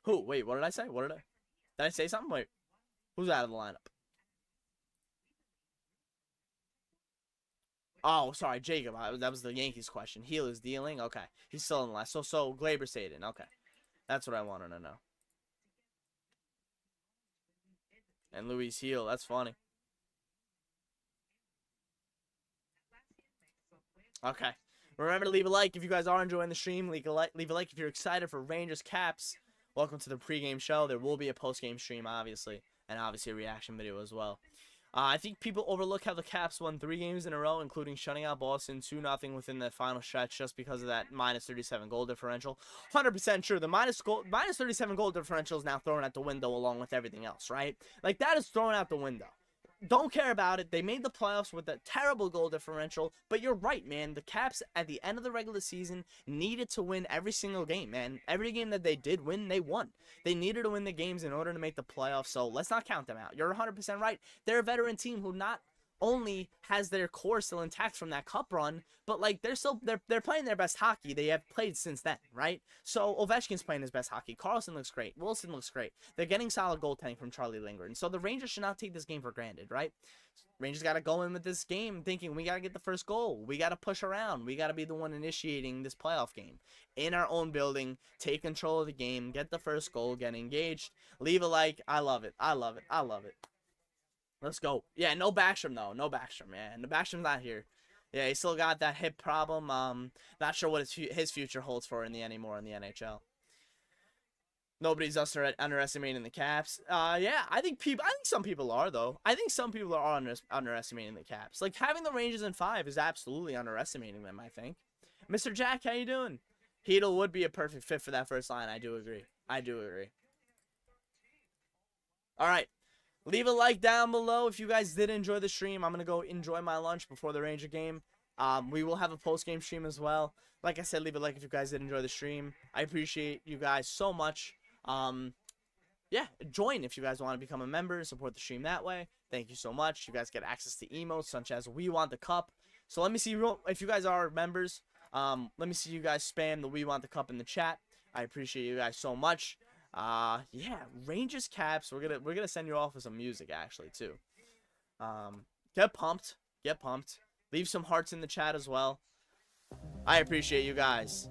Who? Wait, what did I say? Did I say something? Wait. Who's out of the lineup? Oh, sorry, Jacob. That was the Yankees question. Heel is dealing? Okay. He's still in the last. So Glaber stayed in. Okay. That's what I wanted to know. And Luis Heel. That's funny. Okay. Remember to leave a like if you guys are enjoying the stream. Leave a like if you're excited for Rangers Caps. Welcome to the pregame show. There will be a postgame stream, obviously, and obviously a reaction video as well. I think people overlook how the Caps won 3 games in a row, including shutting out Boston 2-0 within the final stretch just because of that minus 37 goal differential. 100% true. The minus 37 goal differential is now thrown out the window along with everything else, right? Like, that is thrown out the window. Don't care about it. They made the playoffs with a terrible goal differential. But you're right, man. The Caps, at the end of the regular season, needed to win every single game, man. Every game that they did win, they won. They needed to win the games in order to make the playoffs. So let's not count them out. You're 100% right. They're a veteran team who not only has their core still intact from that cup run, but like they're playing their best hockey they have played since then, right? So Ovechkin's playing his best hockey. Carlson looks great. Wilson looks great. They're getting solid goaltending from Charlie Lindgren. So the Rangers should not take this game for granted, right? Rangers got to go in with this game thinking we got to get the first goal. We got to push around. We got to be the one initiating this playoff game in our own building. Take control of the game. Get the first goal. Get engaged. Leave a like. I love it. I love it. I love it. Let's go. Yeah, no Backstrom, though. No Backstrom, man. The Backstrom's not here. Yeah, he still got that hip problem. Not sure what his future holds for anymore in the NHL. Nobody's underestimating the Caps. Yeah, I think some people are, though. I think some people are underestimating the Caps. Like, having the Rangers in 5 is absolutely underestimating them, I think. Mr. Jack, how you doing? Hedl would be a perfect fit for that first line. I do agree. I do agree. All right. Leave a like down below if you guys did enjoy the stream. I'm going to go enjoy my lunch before the Ranger game. We will have a post-game stream as well. Like I said, leave a like if you guys did enjoy the stream. I appreciate you guys so much. Yeah, join if you guys want to become a member and support the stream that way. Thank you so much. You guys get access to emotes such as We Want the Cup. So let me see if you guys are members. Let me see you guys spam the We Want the Cup in the chat. I appreciate you guys so much. Yeah, Rangers Caps. We're gonna send you off with some music actually too. Get pumped. Get pumped. Leave some hearts in the chat as well. I appreciate you guys.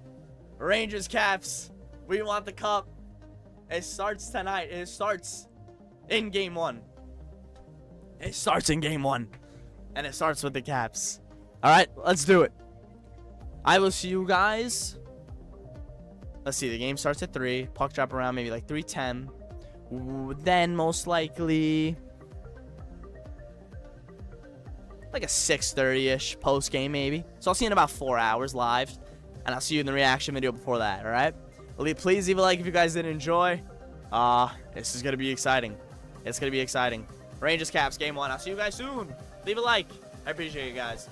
Rangers Caps. We Want the Cup. It starts tonight. It starts in game 1. It starts in game 1. And it starts with the Caps. Alright, let's do it. I will see you guys. Let's see, the game starts at 3. Puck drop around maybe like 3:10. Then most likely like a 6:30-ish post game maybe. So I'll see you in about 4 hours live. And I'll see you in the reaction video before that, alright? Please leave a like if you guys did enjoy. This is gonna be exciting. It's gonna be exciting. Rangers Caps game 1. I'll see you guys soon. Leave a like. I appreciate you guys.